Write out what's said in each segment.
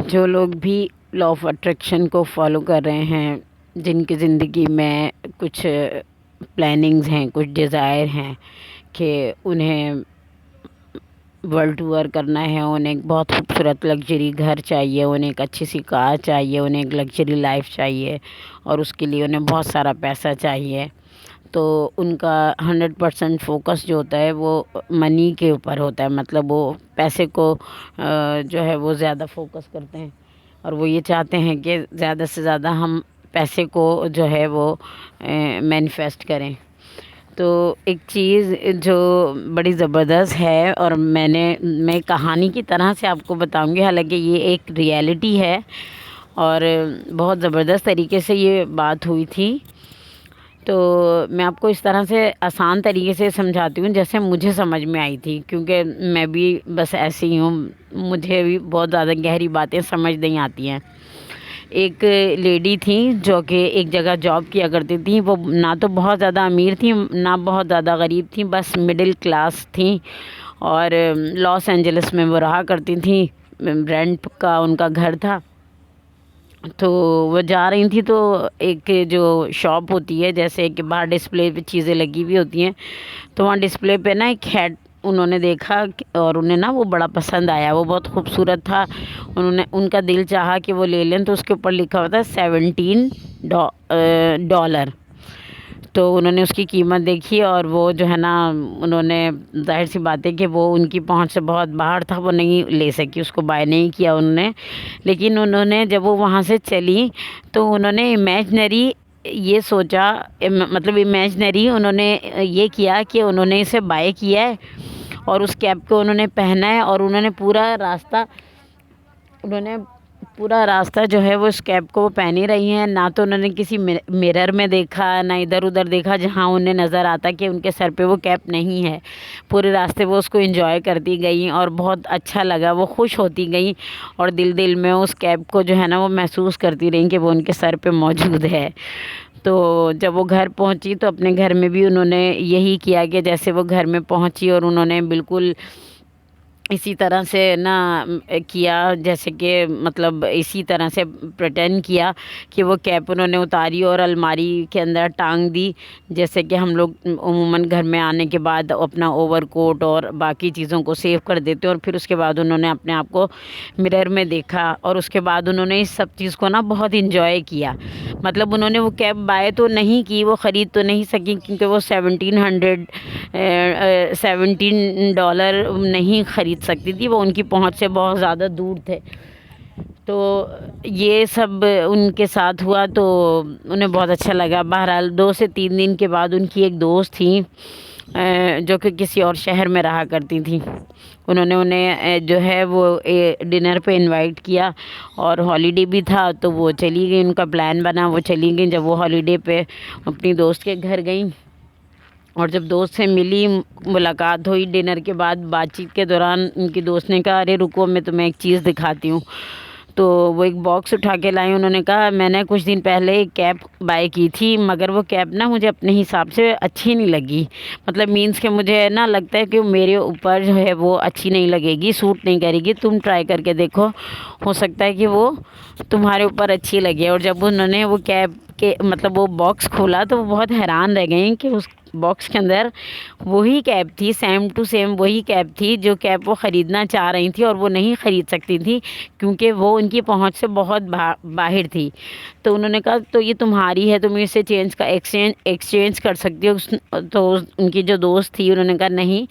جو لوگ بھی لا آف اٹریکشن کو فالو کر رہے ہیں، جن کی زندگی میں کچھ پلاننگز ہیں، کچھ ڈیزائر ہیں کہ انہیں ورلڈ ٹور کرنا ہے، انہیں ایک بہت خوبصورت لگژری گھر چاہیے، انہیں ایک اچھی سی کار چاہیے، انہیں ایک لگژری لائف چاہیے، اور اس کے لیے انہیں بہت سارا پیسہ چاہیے، تو ان کا 100% فوکس جو ہوتا ہے وہ منی کے اوپر ہوتا ہے. مطلب وہ پیسے کو جو ہے وہ زیادہ فوکس کرتے ہیں، اور وہ یہ چاہتے ہیں کہ زیادہ سے زیادہ ہم پیسے کو جو ہے وہ مینیفیسٹ کریں. تو ایک چیز جو بڑی زبردست ہے، اور میں کہانی کی طرح سے آپ کو بتاؤں گی، حالانکہ یہ ایک ریئلٹی ہے اور بہت زبردست طریقے سے یہ بات ہوئی تھی. تو میں آپ کو اس طرح سے آسان طریقے سے سمجھاتی ہوں جیسے مجھے سمجھ میں آئی تھی، کیونکہ میں بھی بس ایسے ہی ہوں، مجھے بھی بہت زیادہ گہری باتیں سمجھ نہیں آتی ہیں. ایک لیڈی تھی جو کہ ایک جگہ جاب کیا کرتی تھی. وہ نہ تو بہت زیادہ امیر تھیں، نہ بہت زیادہ غریب تھیں، بس مڈل کلاس تھیں، اور لاس اینجلس میں وہ رہا کرتی تھیں. رینٹ کا ان کا گھر تھا. تو وہ جا رہی تھیں تو ایک جو شاپ ہوتی ہے، جیسے کہ باہر ڈسپلے پہ چیزیں لگی ہوئی ہوتی ہیں، تو وہاں ڈسپلے پہ نا ایک ہیڈ انہوں نے دیکھا، اور انہیں نا وہ بڑا پسند آیا، وہ بہت خوبصورت تھا. ان کا دل چاہا کہ وہ لے لیں. تو اس کے اوپر لکھا ہوا تھا $17. تو انہوں نے اس کی قیمت دیکھی، اور وہ جو ہے نا، انہوں نے ظاہر سی بات ہے کہ وہ ان کی پہنچ سے بہت باہر تھا، وہ نہیں لے سکی، اس کو بائی نہیں کیا انہوں نے. لیکن انہوں نے جب وہ وہاں سے چلی تو انہوں نے امیجنری یہ سوچا، مطلب امیجنری انہوں نے یہ کیا کہ انہوں نے اسے بائی کیا ہے، اور اس کیپ کو انہوں نے پہنا ہے، اور انہوں نے پورا راستہ جو ہے وہ اس کیپ کو وہ پہنی رہی ہیں. نہ تو انہوں نے کسی میرر میں دیکھا، نہ ادھر ادھر دیکھا جہاں انہیں نظر آتا کہ ان کے سر پہ وہ کیپ نہیں ہے. پورے راستے وہ اس کو انجوائے کرتی گئیں، اور بہت اچھا لگا، وہ خوش ہوتی گئیں، اور دل میں اس کیپ کو جو ہے نا وہ محسوس کرتی رہیں کہ وہ ان کے سر پہ موجود ہے. تو جب وہ گھر پہنچی تو اپنے گھر میں بھی انہوں نے یہی کیا کہ جیسے وہ گھر میں پہنچی، اور انہوں نے بالکل اسی طرح سے نا کیا، جیسے کہ مطلب اسی طرح سے پریٹینڈ کیا کہ وہ کیپ انہوں نے اتاری اور الماری کے اندر ٹانگ دی، جیسے کہ ہم لوگ عموماً گھر میں آنے کے بعد اپنا اوور کوٹ اور باقی چیزوں کو سیو کر دیتے ہیں. اور پھر اس کے بعد انہوں نے اپنے آپ کو مرر میں دیکھا، اور اس کے بعد انہوں نے اس سب چیز کو نا بہت انجوائے کیا. مطلب انہوں نے وہ کیپ بائی تو نہیں کی، وہ خرید تو نہیں سکی، کیونکہ وہ $17 نہیں خرید سکتی تھی، وہ ان کی پہنچ سے بہت زیادہ دور تھے. تو یہ سب ان کے ساتھ ہوا تو انہیں بہت اچھا لگا. بہرحال 2 سے 3 دن کے بعد ان کی ایک دوست تھیں جو کہ کسی اور شہر میں رہا کرتی تھیں. انہوں نے انہیں جو ہے وہ ڈنر پہ انوائٹ کیا، اور ہالیڈے بھی تھا تو وہ چلی گئی، ان کا پلان بنا، وہ چلی گئیں. جب وہ ہالیڈے پہ اپنی دوست کے گھر گئیں، اور جب دوست سے ملی، ملاقات ہوئی ڈنر کے بعد، بات چیت کے دوران ان کی دوست نے کہا ارے رکو میں تمہیں ایک چیز دکھاتی ہوں. تو وہ ایک باکس اٹھا کے لائیں. انہوں نے کہا میں نے کچھ دن پہلے ایک کیپ بائی کی تھی، مگر وہ کیپ نا مجھے اپنے حساب سے اچھی نہیں لگی. مطلب مینس کہ مجھے نا لگتا ہے کہ میرے اوپر جو ہے وہ اچھی نہیں لگے گی، سوٹ نہیں کرے گی، تم ٹرائی کر کے دیکھو، ہو سکتا ہے کہ وہ تمہارے اوپر اچھی لگے. اور جب انہوں نے وہ کیپ کے مطلب وہ باکس کھولا تو وہ بہت حیران رہ گئیں کہ اس باکس کے اندر وہی کیپ تھی، سیم ٹو سیم وہی کیپ تھی جو کیپ وہ خریدنا چاہ رہی تھی، اور وہ نہیں خرید سکتی تھی کیونکہ وہ ان کی پہنچ سے بہت باہر تھی. تو انہوں نے کہا تو یہ تمہاری ہے، تم اسے ایکسچینج کر سکتی ہو. تو ان کی جو دوست تھی انہوں نے کہا نہیں،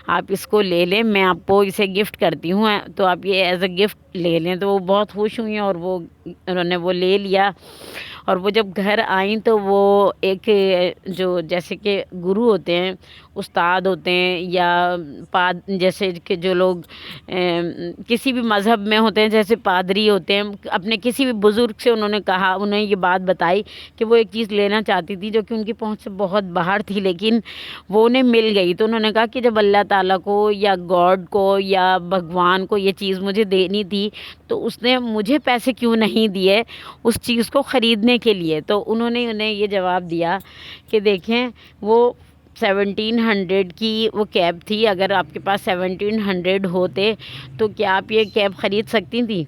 آپ اس کو لے لیں، میں آپ کو اسے گفٹ کرتی ہوں، تو آپ یہ ایز اے گفٹ لے لیں. تو وہ بہت خوش ہوئی، اور انہوں نے وہ لے لیا. اور وہ جب گھر آئیں تو وہ ایک جو جیسے کہ گرو ہوتے ہیں، استاد ہوتے ہیں، یا جیسے کہ جو لوگ کسی بھی مذہب میں ہوتے ہیں، جیسے پادری ہوتے ہیں، اپنے کسی بھی بزرگ سے انہوں نے کہا، انہیں یہ بات بتائی کہ وہ ایک چیز لینا چاہتی تھی جو کہ ان کی پہنچ سے بہت باہر تھی، لیکن وہ انہیں مل گئی. تو انہوں نے کہا کہ جب اللہ تعالیٰ کو یا گاڈ کو یا بھگوان کو یہ چیز مجھے دینی تھی تو اس نے مجھے پیسے کیوں نہیں دیے اس چیز کو خریدنے کے لیے. تو انہوں نے انہیں یہ جواب دیا کہ دیکھیں وہ 1700 کی وہ کیب تھی، اگر آپ کے پاس 1700 ہوتے تو کیا آپ یہ کیب خرید سکتی تھیں؟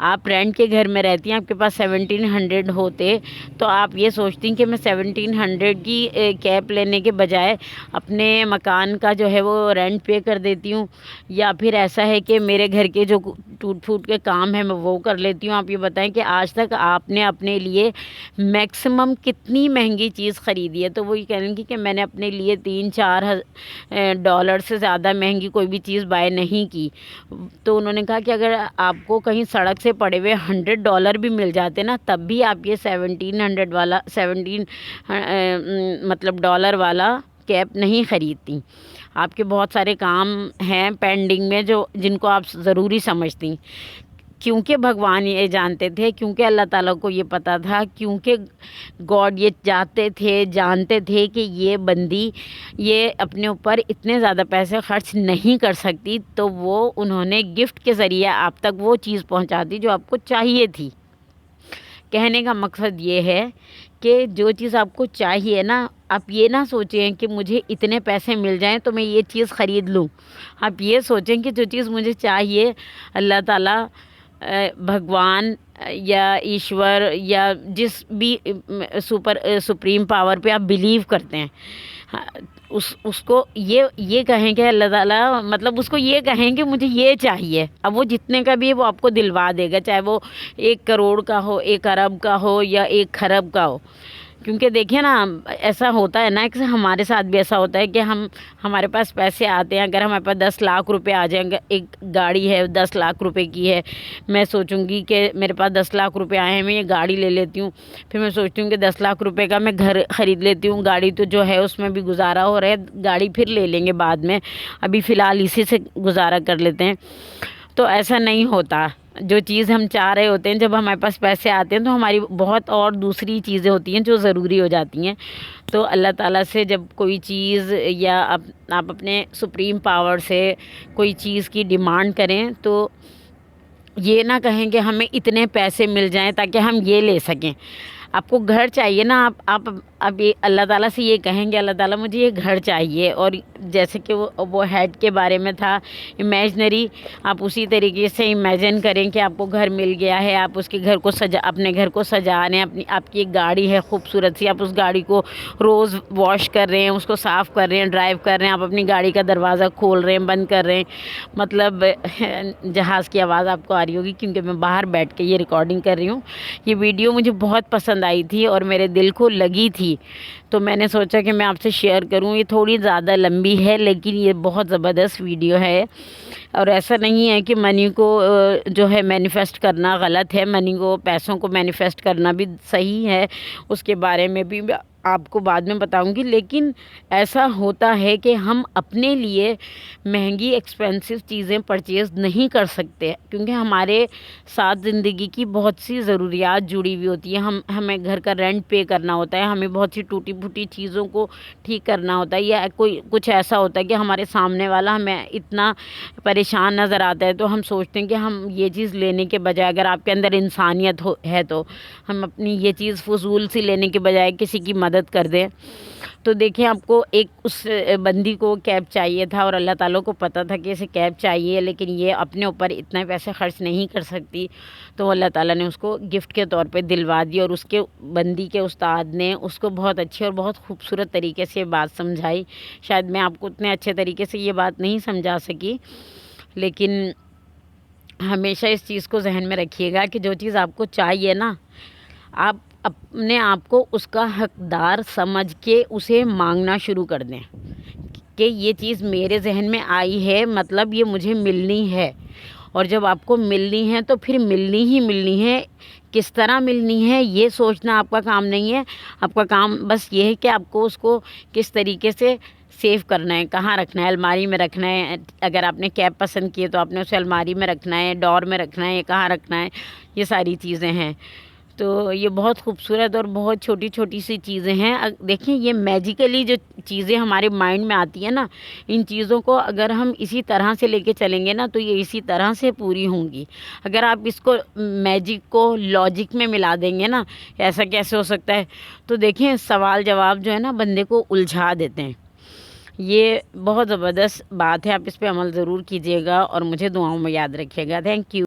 آپ رینٹ کے گھر میں رہتی ہیں, آپ کے پاس 1700 ہوتے تو آپ یہ سوچتی ہیں کہ میں 1700 کی کیپ لینے کے بجائے اپنے مکان کا جو ہے وہ رینٹ پے کر دیتی ہوں, یا پھر ایسا ہے کہ میرے گھر کے جو ٹوٹ پھوٹ کے کام ہیں میں وہ کر لیتی ہوں. آپ یہ بتائیں کہ آج تک آپ نے اپنے لیے میکسیمم کتنی مہنگی چیز خریدی ہے؟ تو وہ یہ کہیں گی کہ میں نے اپنے لیے $3-4 سے زیادہ مہنگی کوئی بھی چیز بائی نہیں کی. تو انہوں نے کہا کہ اگر آپ کو کہیں سڑک سے پڑے ہوئے $100 بھی مل جاتے نا, تب بھی آپ یہ 1700 والا 17 مطلب ڈالر والا کیپ نہیں خریدتی. آپ کے بہت سارے کام ہیں پینڈنگ میں جن کو آپ ضروری سمجھتی, کیونکہ بھگوان یہ جانتے تھے, کیونکہ اللہ تعالیٰ کو یہ پتہ تھا, کیونکہ گاڈ یہ جانتے تھے کہ یہ بندی یہ اپنے اوپر اتنے زیادہ پیسے خرچ نہیں کر سکتی, تو وہ انہوں نے گفٹ کے ذریعے آپ تک وہ چیز پہنچا دی جو آپ کو چاہیے تھی. کہنے کا مقصد یہ ہے کہ جو چیز آپ کو چاہیے نا, آپ یہ نہ سوچیں کہ مجھے اتنے پیسے مل جائیں تو میں یہ چیز خرید لوں. آپ یہ سوچیں کہ جو چیز مجھے چاہیے, اللہ تعالیٰ, بھگوان یا ایشور یا جس بھی سپریم پاور پہ آپ بلیو کرتے ہیں, اس کو یہ کہیں کہ اللہ تعالیٰ, مطلب اس کو یہ کہیں کہ مجھے یہ چاہیے. اب وہ جتنے کا بھی ہے وہ آپ کو دلوا دے گا, چاہے وہ 1 کروڑ کا ہو, 1 ارب کا ہو یا 1 خرب کا ہو. کیونکہ دیکھیں نا, ایسا ہوتا ہے نا کہ ہمارے ساتھ بھی ایسا ہوتا ہے کہ ہمارے پاس پیسے آتے ہیں. اگر ہمارے پاس 10 لاکھ روپے آ جائیں گے, ایک گاڑی ہے 10 لاکھ روپے کی ہے, میں سوچوں گی کہ میرے پاس 10 لاکھ روپے آئے ہیں, میں یہ گاڑی لے لیتی ہوں. پھر میں سوچتی ہوں کہ 10 لاکھ روپے کا میں گھر خرید لیتی ہوں, گاڑی تو جو ہے اس میں بھی گزارا ہو رہا ہے, گاڑی پھر لے لیں گے بعد میں, ابھی فی الحال اسی سے گزارا کر لیتے ہیں. تو ایسا نہیں ہوتا. جو چیز ہم چاہ رہے ہوتے ہیں, جب ہمارے پاس پیسے آتے ہیں تو ہماری بہت اور دوسری چیزیں ہوتی ہیں جو ضروری ہو جاتی ہیں. تو اللہ تعالیٰ سے جب کوئی چیز یا آپ اپنے سپریم پاور سے کوئی چیز کی ڈیمانڈ کریں تو یہ نہ کہیں کہ ہمیں اتنے پیسے مل جائیں تاکہ ہم یہ لے سکیں. آپ کو گھر چاہیے نا, آپ یہ اللہ تعالیٰ سے یہ کہیں گے, اللہ تعالیٰ مجھے یہ گھر چاہیے. اور جیسے کہ وہ ہیڈ کے بارے میں تھا امیجنری, آپ اسی طریقے سے امیجن کریں کہ آپ کو گھر مل گیا ہے, آپ اس کے گھر کو اپنے گھر کو سجا رہے ہیں, آپ کی ایک گاڑی ہے خوبصورت سی, آپ اس گاڑی کو روز واش کر رہے ہیں, اس کو صاف کر رہے ہیں, ڈرائیو کر رہے ہیں, آپ اپنی گاڑی کا دروازہ کھول رہے ہیں, بند کر رہے ہیں. مطلب جہاز کی آواز آپ کو آ رہی ہوگی کیونکہ میں باہر بیٹھ کے یہ ریکارڈنگ کر رہی ہوں. یہ ویڈیو مجھے بہت پسند آئی تھی اور میرے دل کو لگی تھی, تو میں نے سوچا کہ میں آپ سے شیئر کروں. یہ تھوڑی زیادہ لمبی ہے لیکن یہ بہت زبردست ویڈیو ہے. اور ایسا نہیں ہے کہ منی کو جو ہے مینیفیسٹ کرنا غلط ہے, منی کو, پیسوں کو مینیفیسٹ کرنا بھی صحیح ہے, اس کے بارے میں بھی آپ کو بعد میں بتاؤں گی. لیکن ایسا ہوتا ہے کہ ہم اپنے لیے مہنگی ایکسپینسو چیزیں پرچیز نہیں کر سکتے کیونکہ ہمارے ساتھ زندگی کی بہت سی ضروریات جڑی ہوئی ہوتی ہیں. ہمیں گھر کا رینٹ پے کرنا ہوتا ہے, ہمیں بہت سی ٹوٹی پھوٹی چیزوں کو ٹھیک کرنا ہوتا ہے, یا کچھ ایسا ہوتا ہے کہ ہمارے سامنے والا ہمیں اتنا پریشان نظر آتا ہے تو ہم سوچتے ہیں کہ ہم یہ چیز لینے کے بجائے, اگر آپ کے اندر انسانیت ہے تو ہم اپنی یہ چیز فضول سی لینے کے بجائے کسی کی مدد کر دیں. تو دیکھیں, آپ کو اس بندی کو کیب چاہیے تھا اور اللہ تعالیٰ کو پتہ تھا کہ اسے کیب چاہیے, لیکن یہ اپنے اوپر اتنے پیسے خرچ نہیں کر سکتی, تو اللہ تعالیٰ نے اس کو گفٹ کے طور پہ دلوا دی. اور اس کے بندی کے استاد نے اس کو بہت اچھی اور بہت خوبصورت طریقے سے یہ بات سمجھائی. شاید میں آپ کو اتنے اچھے طریقے سے یہ بات نہیں سمجھا سکی, لیکن ہمیشہ اس چیز کو ذہن میں رکھیے گا کہ جو چیز آپ کو چاہیے نا, آپ اپنے آپ کو اس کا حقدار سمجھ کے اسے مانگنا شروع کر دیں کہ یہ چیز میرے ذہن میں آئی ہے, مطلب یہ مجھے ملنی ہے. اور جب آپ کو ملنی ہے تو پھر ملنی ہی ملنی ہے. کس طرح ملنی ہے یہ سوچنا آپ کا کام نہیں ہے, آپ کا کام بس یہ ہے کہ آپ کو اس کو کس طریقے سے سیو کرنا ہے, کہاں رکھنا ہے, الماری میں رکھنا ہے. اگر آپ نے کیب پسند کی ہے تو آپ نے اسے الماری میں رکھنا ہے, ڈور میں رکھنا ہے, کہاں رکھنا ہے, یہ ساری چیزیں ہیں. تو یہ بہت خوبصورت اور بہت چھوٹی چھوٹی سی چیزیں ہیں. دیکھیں, یہ میجیکلی جو چیزیں ہمارے مائنڈ میں آتی ہیں نا, ان چیزوں کو اگر ہم اسی طرح سے لے کے چلیں گے نا تو یہ اسی طرح سے پوری ہوں گی. اگر آپ اس کو میجک کو لاجک میں ملا دیں گے نا, ایسا کیسے ہو سکتا ہے, تو دیکھیں سوال جواب جو ہے نا بندے کو الجھا دیتے ہیں. یہ بہت زبردست بات ہے, آپ اس پہ عمل ضرور کیجیے گا اور مجھے دعاؤں میں یاد رکھیے گا. Thank you.